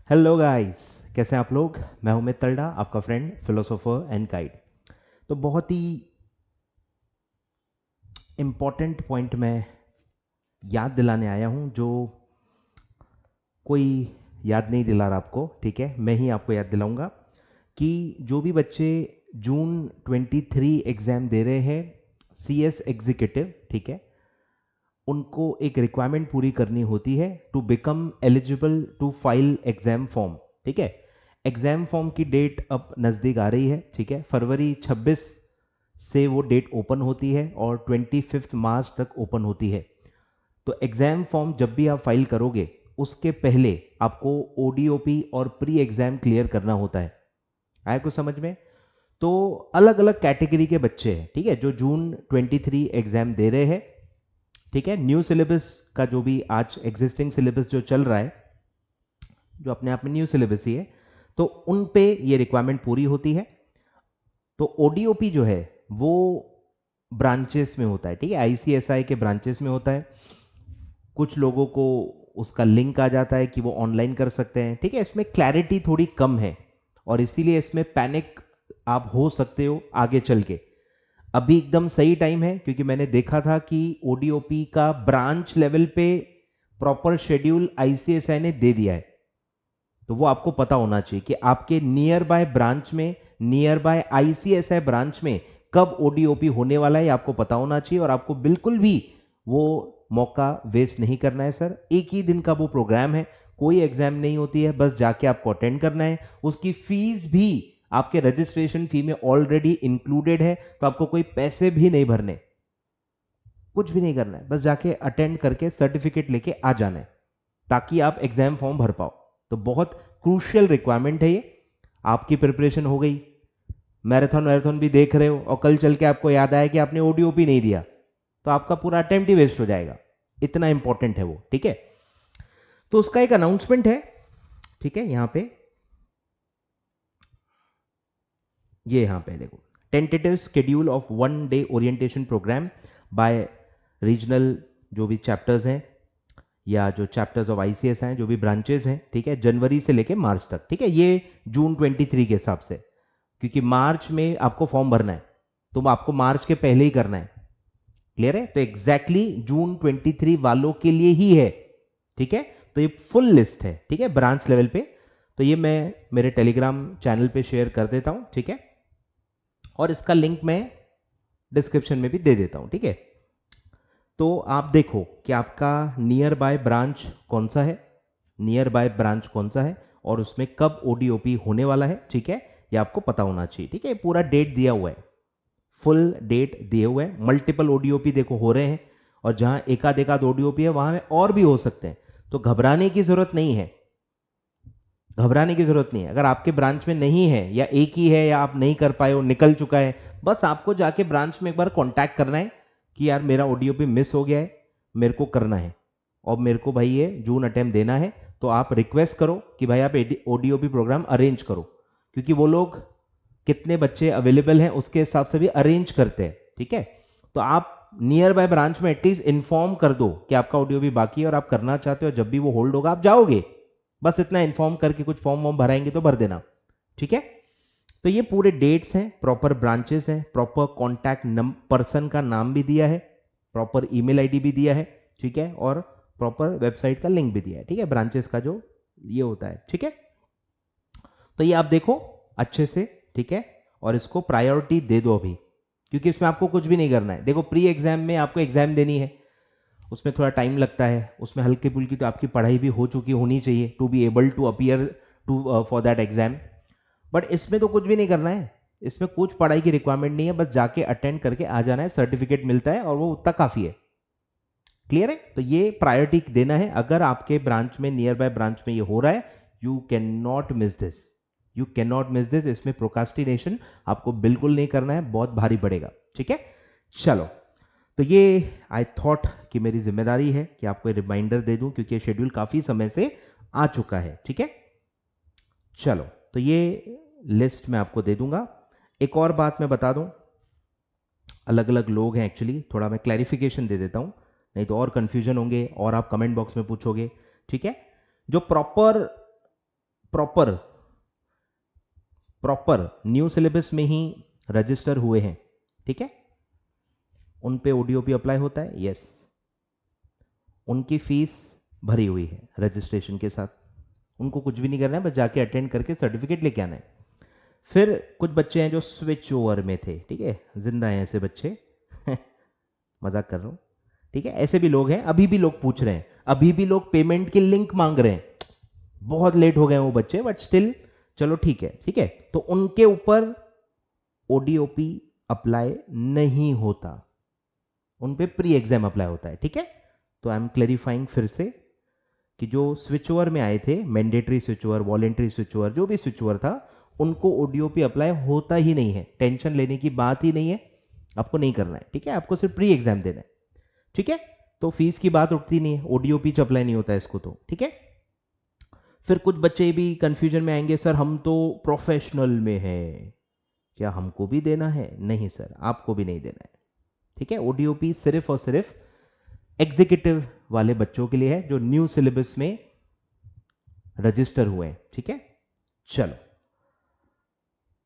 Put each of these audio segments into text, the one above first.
Hello guys, कैसे हैं आप लोग। मैं हूं अमित तलडा, आपका फ्रेंड, फिलोसोफर एंड गाइड। तो बहुत ही इम्पॉर्टेंट पॉइंट मैं याद दिलाने आया हूं, जो कोई याद नहीं दिला रहा आपको। ठीक है, मैं ही आपको याद दिलाऊंगा कि जो भी बच्चे जून 23 एग्ज़ाम दे रहे हैं CS एग्जीक्यूटिव, ठीक है, उनको एक रिक्वायरमेंट पूरी करनी होती है to become eligible to file exam form. ठीक है, एग्जाम फॉर्म की डेट अब नज़दीक आ रही है। ठीक है, फरवरी 26 से वो डेट ओपन होती है और 25 मार्च तक ओपन होती है। तो एग्जाम फॉर्म जब भी आप फाइल करोगे उसके पहले आपको ODOP और प्री एग्जाम क्लियर करना होता है। आया कुछ समझ में। तो अलग अलग कैटेगरी के बच्चे हैं, ठीक है, जो जून 23 एग्जाम दे रहे हैं। ठीक है, न्यू सिलेबस का जो भी आज एग्जिस्टिंग सिलेबस जो चल रहा है, जो अपने आप में न्यू सिलेबस ही है, तो उन पे ये रिक्वायरमेंट पूरी होती है। तो ODOP जो है वो ब्रांचेस में होता है। ठीक है, ICSI के ब्रांचेस में होता है। कुछ लोगों को उसका लिंक आ जाता है कि वो ऑनलाइन कर सकते हैं। ठीक है, इसमें क्लैरिटी थोड़ी कम है और इसीलिए इसमें पैनिक आप हो सकते हो आगे चल के। अभी एकदम सही टाइम है, क्योंकि मैंने देखा था कि ODOP का ब्रांच लेवल पे प्रॉपर शेड्यूल ICSI ने दे दिया है। तो वो आपको पता होना चाहिए कि आपके नियर बाय ब्रांच में, नियर बाय ICSI ब्रांच में कब ODOP होने वाला है, आपको पता होना चाहिए। और आपको बिल्कुल भी वो मौका वेस्ट नहीं करना है सर। एक ही दिन का वो प्रोग्राम है, कोई एग्जाम नहीं होती है, बस जाके आपको अटेंड करना है। उसकी फीस भी आपके रजिस्ट्रेशन फी में ऑलरेडी इंक्लूडेड है, तो आपको कोई पैसे भी नहीं भरने, कुछ भी नहीं करना है, बस जाके अटेंड करके सर्टिफिकेट लेके आ जाना है ताकि आप एग्जाम फॉर्म भर पाओ। तो बहुत क्रूशियल रिक्वायरमेंट है ये। आपकी प्रिपरेशन हो गई, मैराथन मैराथन भी देख रहे हो, और कल चल के आपको याद आया कि आपने ODOP नहीं दिया, तो आपका पूरा अटेम्प्ट ही वेस्ट हो जाएगा। इतना इंपॉर्टेंट है वो। ठीक है, तो उसका एक अनाउंसमेंट है। ठीक है, यहां पे, ये यहां पे देखो, tentative schedule of 1 day orientation program by regional, जो भी चैप्टर्स हैं या जो चैप्टर्स ऑफ ICS हैं, जो भी ब्रांचेस हैं, ठीक है, जनवरी से लेके मार्च तक। ठीक है, ये जून 23 के हिसाब से, क्योंकि मार्च में आपको फॉर्म भरना है, तो आपको मार्च के पहले ही करना है। क्लियर है, तो एग्जैक्टली जून 23 वालों के लिए ही है। ठीक है, तो ये फुल लिस्ट है। ठीक है, ब्रांच लेवल पे। तो ये मैं मेरे टेलीग्राम चैनल पे शेयर कर देता हूं। ठीक है, और इसका लिंक मैं डिस्क्रिप्शन में भी दे देता हूं। ठीक है, तो आप देखो कि आपका नियर बाय ब्रांच कौन सा है, नियर बाय ब्रांच कौन सा है, और उसमें कब ODOP होने वाला है। ठीक है, ये आपको पता होना चाहिए। ठीक है, पूरा डेट दिया हुआ है, फुल डेट दिए हुए हैं। मल्टीपल ODOP देखो हो रहे हैं, और जहां एकाध एकाध ODOP है वहां में और भी हो सकते हैं। तो घबराने की जरूरत नहीं है, घबराने की जरूरत नहीं है। अगर आपके ब्रांच में नहीं है, या एक ही है, या आप नहीं कर पाए हो, निकल चुका है, बस आपको जाके ब्रांच में एक बार कांटेक्ट करना है कि यार मेरा ODOP मिस हो गया है, मेरे को करना है, और मेरे को भाई ये जून अटेम्प्ट देना है। तो आप रिक्वेस्ट करो कि भाई आप ODOP प्रोग्राम अरेंज करो, क्योंकि वो लोग कितने बच्चे अवेलेबल हैं उसके हिसाब से भी अरेंज करते हैं। ठीक है, तो आप नियर बाय ब्रांच में एटलीस्ट इन्फॉर्म कर दो कि आपका ODOP बाकी है और आप करना चाहते हो। जब भी वो होल्ड होगा आप जाओगे, बस इतना इन्फॉर्म करके कुछ फॉर्म वॉर्म भराएंगे तो भर देना। ठीक है, तो ये पूरे डेट्स हैं, प्रॉपर ब्रांचेस हैं, प्रॉपर कॉन्टैक्ट पर्सन का नाम भी दिया है, प्रॉपर ईमेल आईडी भी दिया है। ठीक है, और प्रॉपर वेबसाइट का लिंक भी दिया है। ठीक है, ब्रांचेस का जो ये होता है। ठीक है, तो ये आप देखो अच्छे से। ठीक है, और इसको प्रायोरिटी दे दो अभी, क्योंकि इसमें आपको कुछ भी नहीं करना है। देखो, प्री एग्जाम में आपको एग्जाम देनी है, उसमें थोड़ा टाइम लगता है, उसमें हल्की फुल्की तो आपकी पढ़ाई भी हो चुकी होनी चाहिए to be able to appear to for that exam. But इसमें तो कुछ भी नहीं करना है, इसमें कुछ पढ़ाई की रिक्वायरमेंट नहीं है, बस जाके अटेंड करके आ जाना है, सर्टिफिकेट मिलता है और वो उतना काफी है। क्लियर है, तो ये प्रायोरिटी देना है। अगर आपके ब्रांच में, नियर बाय ब्रांच में ये हो रहा है, you can not miss this, you can not miss this. इसमें प्रोकास्टिनेशन आपको बिल्कुल नहीं करना है, बहुत भारी पड़ेगा। ठीक है, चलो, तो ये आई थॉट कि मेरी जिम्मेदारी है कि आपको रिमाइंडर दे दूं, क्योंकि शेड्यूल काफी समय से आ चुका है। ठीक है, चलो, तो ये लिस्ट मैं आपको दे दूंगा। एक और बात मैं बता दूं, अलग अलग लोग हैं एक्चुअली, थोड़ा मैं क्लैरिफिकेशन दे देता हूं, नहीं तो और कंफ्यूजन होंगे और आप कमेंट बॉक्स में पूछोगे। ठीक है, जो प्रॉपर प्रॉपर न्यू सिलेबस में ही रजिस्टर हुए हैं, ठीक है, उन पे ओडीओपी अप्लाई होता है, यस। उनकी फीस भरी हुई है रजिस्ट्रेशन के साथ, उनको कुछ भी नहीं करना है, बस जाके अटेंड करके सर्टिफिकेट लेके आना है। फिर कुछ बच्चे हैं जो स्विच ओवर में थे, ठीक है, जिंदा हैं ऐसे बच्चे मजाक कर रहा हूं, ठीक है, ऐसे भी लोग हैं, अभी भी लोग पूछ रहे हैं, अभी भी लोग पेमेंट की लिंक मांग रहे हैं, बहुत लेट हो गए वो बच्चे, बट स्टिल चलो ठीक है, ठीक है। तो उनके ऊपर ओडीओपी अप्लाई नहीं होता, उन पे प्री एग्जाम अप्लाई होता है, ठीक है। तो आई एम क्लैरिफाइंग फिर से कि जो स्विच ओवर में आए थे, mandatory switch over, voluntary switch over, जो भी स्विच ओवर था, उनको ओडीओपी अप्लाई होता ही नहीं है, टेंशन लेने की बात ही नहीं है, आपको नहीं करना है, ठीक है, आपको सिर्फ प्री एग्जाम देना है, ठीक है। तो फीस की बात उठती नहीं है, ओडीओपी अप्लाई नहीं होता है इसको, तो ठीक है। फिर कुछ बच्चे भी कंफ्यूजन में आएंगे, सर हम तो प्रोफेशनल में हैं, क्या हमको भी देना है? नहीं सर, आपको भी नहीं देना है, ठीक है। ओडीओपी सिर्फ और सिर्फ एग्जीक्यूटिव वाले बच्चों के लिए है जो न्यू सिलेबस में रजिस्टर हुए हैं, ठीक है। चलो,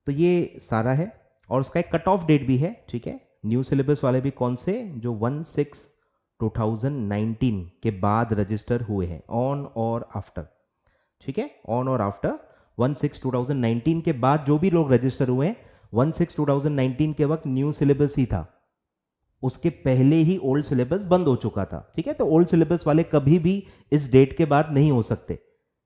तो ये सारा है और उसका एक कट ऑफ डेट भी है, ठीक है। न्यू सिलेबस वाले भी कौन से? जो 1/6/2019 के बाद रजिस्टर हुए हैं, ऑन और आफ्टर, ठीक है, ऑन और आफ्टर 1/6/2019 के बाद जो भी लोग रजिस्टर हुए हैं, 1/6/2019 के वक्त न्यू सिलेबस ही था, उसके पहले ही ओल्ड सिलेबस बंद हो चुका था, ठीक है। तो ओल्ड सिलेबस वाले कभी भी इस डेट के बाद नहीं हो सकते,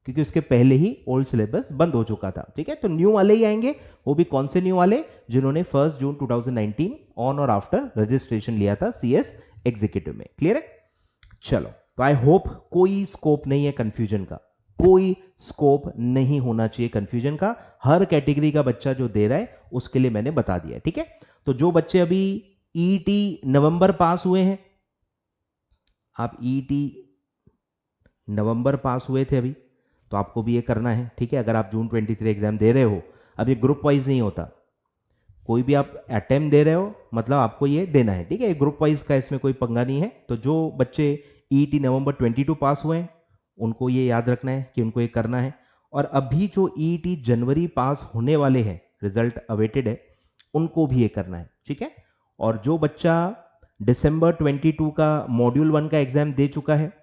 क्योंकि उसके पहले ही ओल्ड सिलेबस बंद हो चुका था, ठीक है। तो न्यू वाले ही आएंगे, वो भी कौन से न्यू वाले? जिन्होंने 1 जून 2019 ऑन और आफ्टर रजिस्ट्रेशन लिया था सीएस एग्जीक्यूटिव में। क्लियर है? चलो, तो आई होप कोई स्कोप नहीं है कंफ्यूजन का, कोई स्कोप नहीं होना चाहिए कंफ्यूजन का, हर कैटेगरी का बच्चा जो दे रहा है उसके लिए मैंने बता दिया, ठीक है। तो जो बच्चे अभी ईटी नवंबर पास हुए हैं, आप ईटी नवंबर पास हुए थे अभी, तो आपको भी ये करना है, ठीक है। अगर आप जून 23 एग्जाम दे रहे हो, अब ये ग्रुप वाइज नहीं होता, कोई भी आप अटेम्प्ट दे रहे हो मतलब आपको ये देना है, ठीक है। ग्रुप वाइज का इसमें कोई पंगा नहीं है। तो जो बच्चे ईटी नवंबर 22 पास हुए हैं, उनको ये याद रखना है कि उनको ये करना है। और अभी जो ईटी जनवरी पास होने वाले हैं, रिजल्ट अवेटेड है, उनको भी ये करना है, ठीक है। और जो बच्चा दिसंबर 22 का मॉड्यूल 1 का एग्जाम दे चुका है,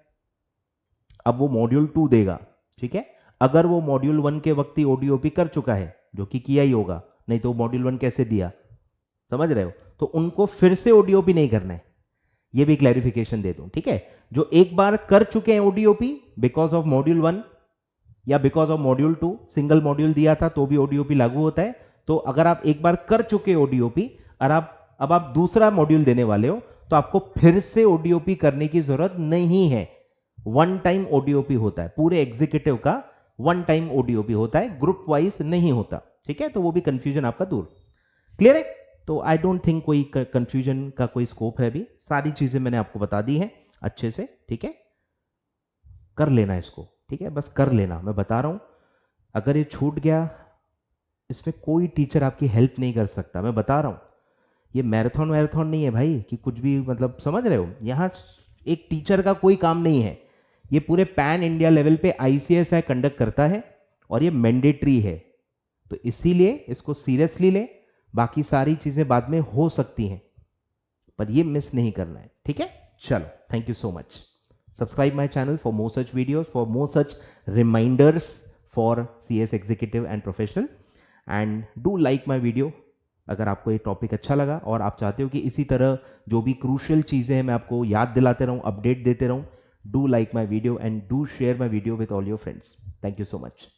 अब वो मॉड्यूल 2 देगा, ठीक है। अगर वो मॉड्यूल 1 के वक्त ही ओडीओपी कर चुका है, जो कि किया ही होगा, नहीं तो मॉड्यूल 1 कैसे दिया, समझ रहे हो, तो उनको फिर से ओडीओपी नहीं करना है, ये भी क्लैरिफिकेशन दे दूं, ठीक है। जो एक बार कर चुके हैं ओडीओपी बिकॉज ऑफ मॉड्यूल 1 या because of module 2, single module दिया था तो भी ओडीओपी लागू होता है। तो अगर आप एक बार कर चुके ओडीओपी और अब आप दूसरा मॉड्यूल देने वाले हो, तो आपको फिर से ओडीओपी करने की जरूरत नहीं है, वन टाइम ओडीओपी होता है, पूरे एग्जीक्यूटिव का वन टाइम ओडीओपी होता है, ग्रुप वाइज नहीं होता, ठीक है। तो वो भी कंफ्यूजन आपका दूर। क्लियर है? तो आई डोंट थिंक कोई कंफ्यूजन का कोई स्कोप है, अभी सारी चीजें मैंने आपको बता दी हैं अच्छे से, ठीक है। कर लेना इसको, ठीक है, बस कर लेना, मैं बता रहा हूं, अगर ये छूट गया, इसमें कोई टीचर आपकी हेल्प नहीं कर सकता, मैं बता रहा हूं। ये मैराथन नहीं है भाई कि कुछ भी मतलब, समझ रहे हो, यहां एक टीचर का कोई काम नहीं है, ये पूरे पैन इंडिया लेवल पे आईसीएसआई कंडक्ट करता है और ये मैंडेटरी है, तो इसीलिए इसको सीरियसली ले, बाकी सारी चीजें बाद में हो सकती हैं, पर ये मिस नहीं करना है, ठीक है। चलो, thank you so much. Subscribe my channel for more such videos, for more such reminders for CS executive and professional, and do like my video अगर आपको ये टॉपिक अच्छा लगा और आप चाहते हो कि इसी तरह जो भी क्रूशियल चीजें हैं मैं आपको याद दिलाते रहूं, अपडेट देते रहूं। Do like my video and do share my video with all your friends. Thank you so much.